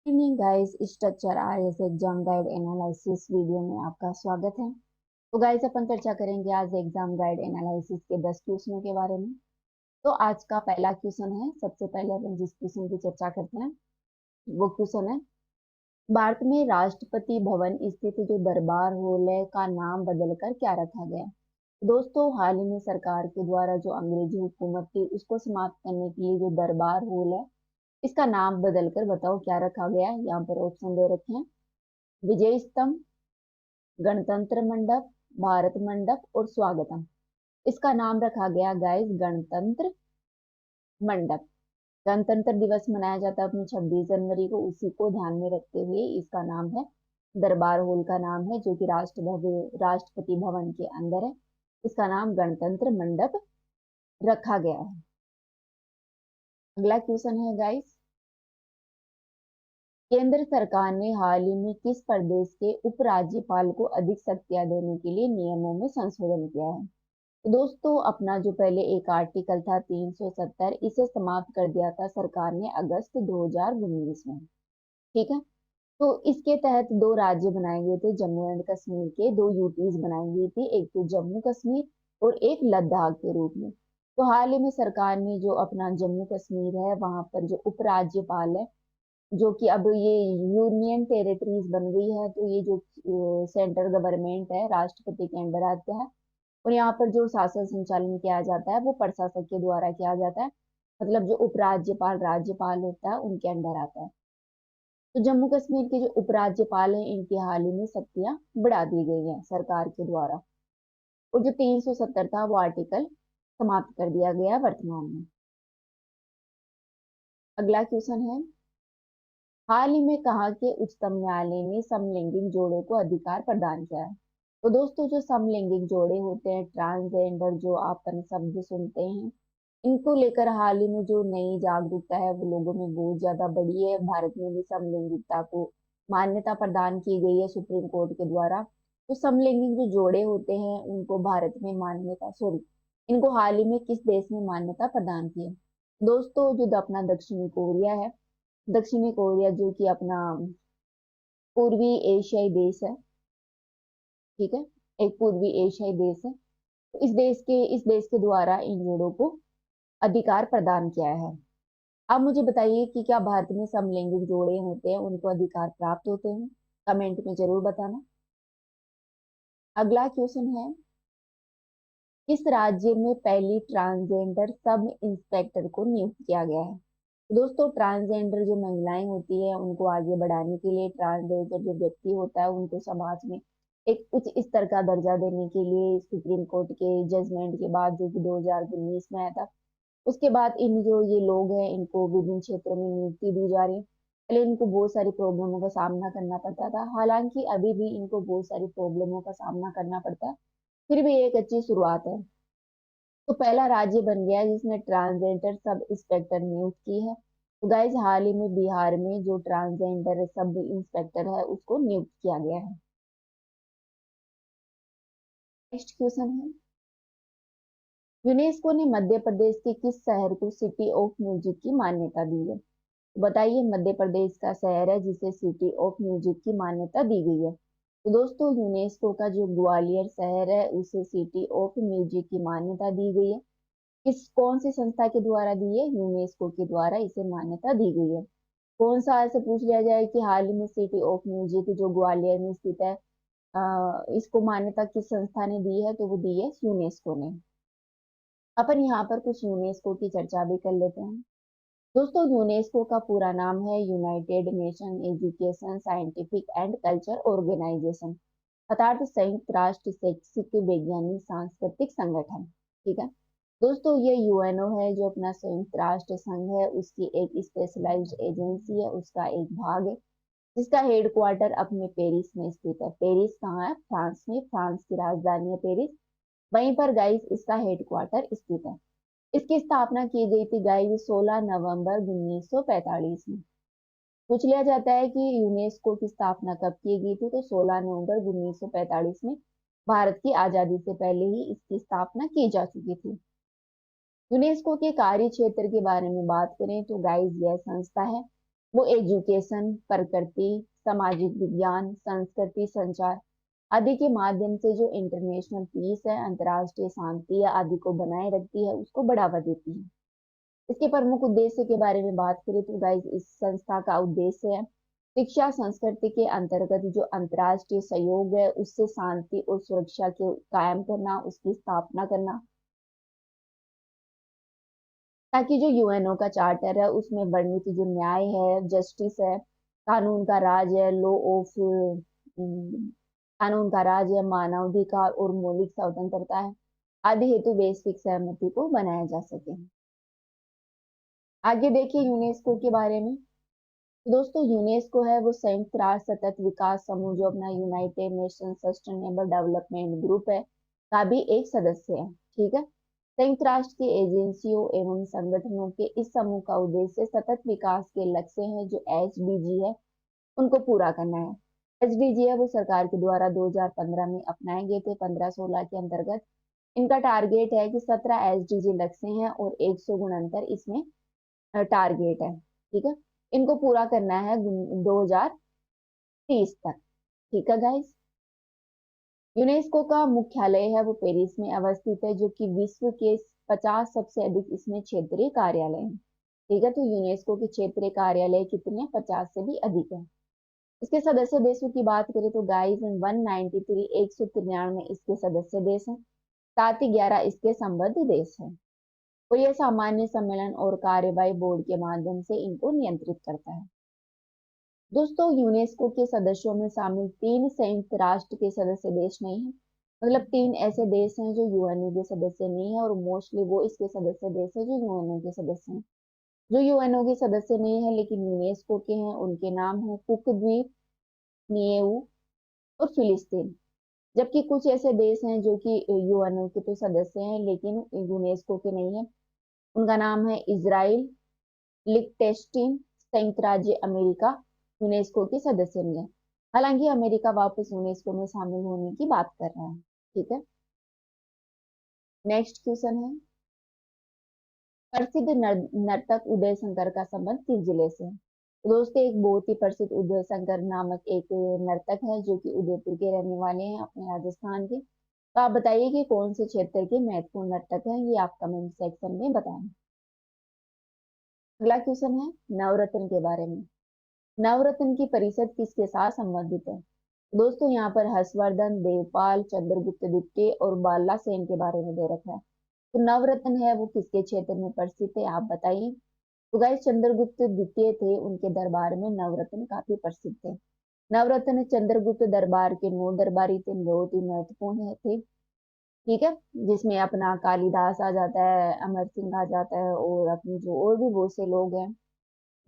Evening guys, structure RS exam guide analysis video में आपका स्वागत है। तो गाइस, अपन चर्चा करेंगे आज एग्जाम गाइड एनालिसिस के 10 क्वेश्चनों के बारे में। तो आज का पहला क्वेश्चन है, सबसे पहले अपन जिस क्वेश्चन की चर्चा करते हैं वो क्वेश्चन है, भारत में राष्ट्रपति भवन स्थित जो दरबार हॉल है का नाम बदलकर क्या रखा गया। दोस्तों, हाल ही में सरकार के द्वारा जो अंग्रेजी हुकूमत थी उसको समाप्त करने के लिए जो दरबार हॉल है इसका नाम बदलकर बताओ क्या रखा गया है। यहाँ पर ऑप्शन दे रखे हैं, विजय स्तंभ, गणतंत्र मंडप, भारत मंडप और स्वागतम। इसका नाम रखा गया गाइस गणतंत्र मंडप। गणतंत्र दिवस मनाया जाता है अपनी 26 जनवरी को, उसी को ध्यान में रखते हुए इसका नाम है, दरबार हॉल का नाम है जो कि राष्ट्रपति भवन के अंदर है। इसका नाम गणतंत्र मंडप रखा गया है। अगला क्वेश्चन है गाइस, केंद्र सरकार ने हाल ही में किस प्रदेश के उपराज्यपाल को अधिक शक्तियां देने के लिए नियमों में संशोधन किया है। तो दोस्तों, अपना जो पहले एक आर्टिकल था 370, इसे समाप्त कर दिया था सरकार ने अगस्त 2019 में। ठीक है, तो इसके तहत दो राज्य बनाए गए थे, जम्मू एंड कश्मीर के दो यूटीज बनाई गई थी, एक तो जम्मू कश्मीर और एक लद्दाख के रूप में। तो हाल ही में सरकार ने जो अपना जम्मू कश्मीर है वहां पर जो उपराज्यपाल है, जो कि अब ये यूनियन टेरिटरीज बन गई है, तो ये जो सेंट्रल गवर्नमेंट है राष्ट्रपति के अंडर आता है, और यहाँ पर जो शासन संचालन किया जाता है वो प्रशासक के द्वारा किया जाता है। मतलब जो उपराज्यपाल राज्यपाल होता है उनके अंडर आता है। तो जम्मू कश्मीर के जो उपराज्यपाल हैं इनकी हाल ही में शक्तियां बढ़ा दी गई हैं सरकार के द्वारा, और जो 370 था वो आर्टिकल समाप्त कर दिया गया वर्तमान में। अगला क्वेश्चन है, हाल ही में कहा कि उच्चतम न्यायालय ने समलैंगिक जोड़ों को अधिकार प्रदान किया है। तो दोस्तों, जो समलैंगिक जोड़े होते हैं, ट्रांसजेंडर जो अपन शब्द सुनते हैं, इनको लेकर हाल ही में जो नई जागरूकता है वो लोगों में बहुत ज्यादा बढ़ी है। भारत में भी समलैंगिकता को मान्यता प्रदान की गई है सुप्रीम कोर्ट के द्वारा। तो समलैंगिक जो जोड़े होते हैं उनको भारत में मान्यता, सॉरी, इनको हाल ही में किस देश में मान्यता प्रदान की है। दोस्तों, जो अपना दक्षिणी कोरिया है, दक्षिणी कोरिया जो कि अपना पूर्वी एशियाई देश है, ठीक है, एक पूर्वी एशियाई देश है, तो इस देश के द्वारा इन जोड़ों को अधिकार प्रदान किया है। अब मुझे बताइए कि क्या भारत में समलैंगिक जोड़े होते हैं उनको अधिकार प्राप्त होते हैं, कमेंट में जरूर बताना। अगला क्वेश्चन है, किस राज्य में पहली ट्रांसजेंडर सब इंस्पेक्टर को नियुक्त किया गया है। दोस्तों, ट्रांसजेंडर जो महिलाएं होती है उनको आगे बढ़ाने के लिए, ट्रांसजेंडर जो व्यक्ति होता है उनको समाज में एक उच्च स्तर का दर्जा देने के लिए सुप्रीम कोर्ट के जजमेंट के बाद, जो कि 2019 में आया था, उसके बाद इन जो ये लोग हैं इनको विभिन्न क्षेत्रों में नियुक्ति दी जा रही है। पहले इनको बहुत सारी प्रॉब्लमों का सामना करना पड़ता था, हालांकि अभी भी इनको बहुत सारी प्रॉब्लमों का सामना करना पड़ता है, फिर भी एक अच्छी शुरुआत है। तो पहला राज्य बन गया है जिसने ट्रांसजेंडर सब इंस्पेक्टर नियुक्त की है। तो गाइज, हाल ही में बिहार में जो ट्रांसजेंडर सब इंस्पेक्टर है उसको नियुक्त किया गया है। नेक्स्ट क्वेश्चन है, यूनेस्को ने मध्य प्रदेश के किस शहर को सिटी ऑफ म्यूजिक की मान्यता दी है। तो बताइए, मध्य प्रदेश का शहर है जिसे सिटी ऑफ म्यूजिक की मान्यता दी गई है। तो दोस्तों, यूनेस्को का जो ग्वालियर शहर है उसे सिटी ऑफ म्यूजिक की मान्यता दी गई है। किस कौन सी संस्था के द्वारा दी है, यूनेस्को के द्वारा इसे मान्यता दी गई है। कौन सा ऐसे पूछ लिया जाए कि हाल ही में सिटी ऑफ म्यूजिक जो ग्वालियर में स्थित है, इसको मान्यता किस संस्था ने दी है, तो वो दी है यूनेस्को ने। अपन यहाँ पर कुछ यूनेस्को की चर्चा भी कर लेते हैं। दोस्तों, यूनेस्को का पूरा नाम है United Nation Education Scientific and Culture Organisation, अर्थात संयुक्त राष्ट्र शैक्षिक वैज्ञानिक सांस्कृतिक संगठन। ठीक है दोस्तों, ये यूएनओ है जो अपना संयुक्त राष्ट्र संघ है, उसकी एक स्पेशलाइज्ड एजेंसी है, उसका एक भाग है, जिसका हेडक्वार्टर अपने पेरिस में स्थित है। पेरिस कहाँ है, फ्रांस में, फ्रांस की राजधानी है पेरिस, वहीं पर गाइस इसका हेडक्वार्टर स्थित है। इसकी स्थापना की गई थी गाइस 16 नवंबर 1945 में। पूछ लिया जाता है कि यूनेस्को की स्थापना कब की गई थी, तो 16 नवंबर 1945 में। भारत की आजादी से पहले ही इसकी स्थापना की जा चुकी थी। यूनेस्को के कार्य क्षेत्र के बारे में बात करें तो गाइस यह संस्था है वो एजुकेशन, प्रकृति, सामाजिक विज्ञान, संस्कृति, संचार आदि के माध्यम से जो इंटरनेशनल पीस है, अंतर्राष्ट्रीय शांति आदि को बनाए रखती है, उसको बढ़ावा देती है। इसके प्रमुख उद्देश्य के बारे में बात करें तो गाइस, इस संस्था का उद्देश्य है शिक्षा संस्कृति के अंतर्गत जो अंतर्राष्ट्रीय सहयोग है उससे शांति और सुरक्षा के कायम करना, उसकी स्थापना करना, ताकि जो यूएनओ का चार्टर है उसमें वर्णित जो न्याय है, जस्टिस है, कानून का राज है, लॉ ऑफ कानून का राज है, मानवाधिकार और मौलिक स्वतंत्रता है आदि हेतु वैश्विक सहमति को बनाया जा सके। आगे देखिए यूनेस्को के बारे में। दोस्तों यूनेस्को है वो संयुक्त राष्ट्र सतत विकास समूह, जो अपना United nation sustainable development group है, का भी एक सदस्य है। ठीक है। संयुक्त राष्ट्र की एजेंसियों एवं संगठनों के इस समूह का उद्देश्य सतत विकास के लक्ष्य हैं जो एचडीजी है उनको पूरा करना है। एचडीजी है वो सरकार के द्वारा 2015 में अपनाए गए थे। 15-16 के अंतर्गत इनका टारगेट है कि 17 एचडीजी लक्ष्य हैं और 100 इसमें टारगेट है। ठीक है। इनको पूरा करना है 2030 तक। ठीक है गाइस। यूनेस्को का मुख्यालय है वो पेरिस में अवस्थित है, जो कि विश्व के 50 सबसे अधिक इसमें क्षेत्रीय कार्यालय हैं। ठीक है। तो यूनेस्को के क्षेत्रीय कार्यालय कितने, 50 से भी अधिक है। इसके सदस्य देशों की बात करें तो गाइस 193 193 इसके सदस्य देश हैं, साथ ही 11 इसके संबद्ध देश हैं। तो यह सामान्य सम्मेलन और कार्यवाही बोर्ड के माध्यम से इनको नियंत्रित करता है। दोस्तों यूनेस्को के सदस्यों में शामिल 3 संयुक्त राष्ट्र के सदस्य देश नहीं है, मतलब 3 ऐसे देश हैं जो यूएनओ के सदस्य नहीं है, और मोस्टली वो इसके सदस्य देश है जो यूएनओ के सदस्य हैं। जो यूएनओ के सदस्य नहीं है लेकिन यूनेस्को के हैं, उनके नाम है कुक द्वीप, निएऊ और फिलिस्तीन। जबकि कुछ ऐसे देश हैं जो कि यूएनओ के तो सदस्य हैं लेकिन यूनेस्को के नहीं है। उनका नाम है इजराइल, लिechtenstein, संयुक्त राज्य अमेरिका यूनेस्को के सदस्य नहीं है। हालांकि अमेरिका वापस यूनेस्को में शामिल होने की बात कर रहा है। ठीक है। नेक्स्ट क्वेश्चन है, प्रसिद्ध नर्तक उदय शंकर का संबंध किस जिले से है? तो दोस्तों एक बहुत ही प्रसिद्ध उदय शंकर नामक एक नर्तक है जो कि उदयपुर के रहने वाले हैं, अपने राजस्थान के। तो आप बताइए कि कौन से क्षेत्र के महत्वपूर्ण नर्तक हैं, ये आप कमेंट सेक्शन में बताएं। अगला क्वेश्चन है नवरत्न के बारे में। नवरत्न की परिषद किसके साथ संबंधित है? दोस्तों यहाँ पर हर्षवर्धन, देवपाल, चंद्रगुप्त द्वितीय और बाला सेन के बारे में दे रखा है। तो नवरत्न है वो किसके क्षेत्र में प्रसिद्ध है, आप बताइए। तो गाइस चंद्रगुप्त द्वितीय थे, उनके दरबार में नवरत्न काफी प्रसिद्ध थे। नवरत्न चंद्रगुप्त दरबार के 9 दरबारी थे, बहुत ही महत्वपूर्ण थे। ठीक है। जिसमें अपना कालिदास आ जाता है, अमर सिंह आ जाता है, और अपने जो और भी बहुत से लोग हैं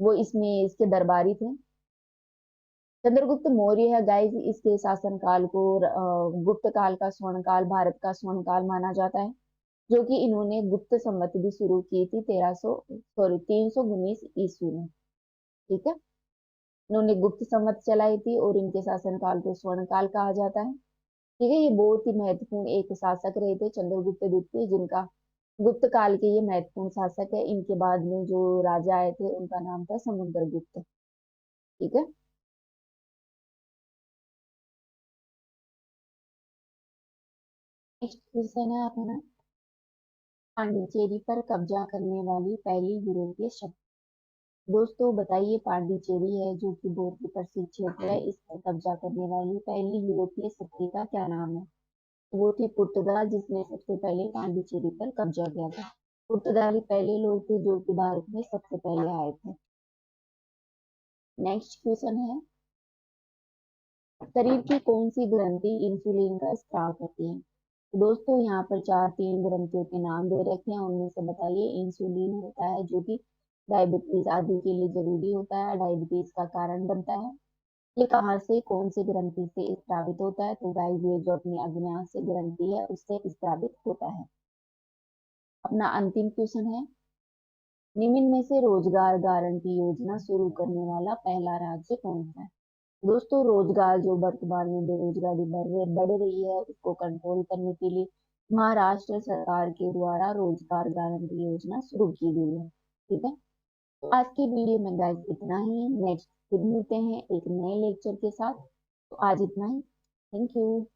वो इसमें इसके दरबारी थे। चंद्रगुप्त मौर्य है गाइस, इसके शासन काल को गुप्त काल का स्वर्ण काल, भारत का स्वर्ण काल माना जाता है, जो कि इन्होंने गुप्त संवत भी शुरू की थी 319 ईस्वी में। ठीक है। इन्होंने गुप्त संवत चलाई थी और इनके शासन काल को स्वर्ण काल कहा जाता है। ठीक है। ये बहुत ही महत्वपूर्ण एक शासक रहे थे चंद्रगुप्त द्वितीय, जिनका गुप्त काल के ये महत्वपूर्ण शासक है। इनके बाद में जो राजा आए थे उनका नाम था समुद्रगुप्त। ठीक है। नेक्स्ट क्वेश्चन है अपना, पांडिचेरी पर कब्जा करने वाली पहली यूरोपीय शक्ति। दोस्तों बताइए, पांडिचेरी है जो कि बहुत ही प्रसिद्ध क्षेत्र है, इस पर कब्जा करने वाली पहली यूरोपीय शक्ति का क्या नाम है? वो थे पुर्तगाल, जिसने सबसे पहले पांडिचेरी पर कब्जा किया था। पुर्तगाली पहले लोग थे जो कि भारत में सबसे पहले आए थे। नेक्स्ट क्वेश्चन है, शरीर की कौन सी ग्रंथि इंसुलिन का स्त्राव करती है? तो दोस्तों यहाँ पर 3 ग्रंथियों के नाम दे रखे हैं, उनमें से बताइए। इंसुलिन होता है जो कि डायबिटीज आदि के लिए जरूरी होता है, डायबिटीज का कारण बनता है। ये कहाँ से, कौन सी ग्रंथि से स्त्रावित होता है? तो गाइस ये जो अपनी अग्न्याशय ग्रंथि है उससे स्त्रावित होता है। अपना अंतिम क्वेश्चन है, निम्न में से रोजगार गारंटी योजना शुरू करने वाला पहला राज्य कौन सा है? दोस्तों रोजगार जो वर्तमान में बेरोजगारी बढ़ रही है उसको कंट्रोल करने के लिए महाराष्ट्र सरकार के द्वारा रोजगार गारंटी योजना शुरू की गई है। ठीक है। तो आज की वीडियो में गाइस इतना ही। नेक्स्ट फिर मिलते हैं एक नए लेक्चर के साथ। तो आज इतना ही। Thank you.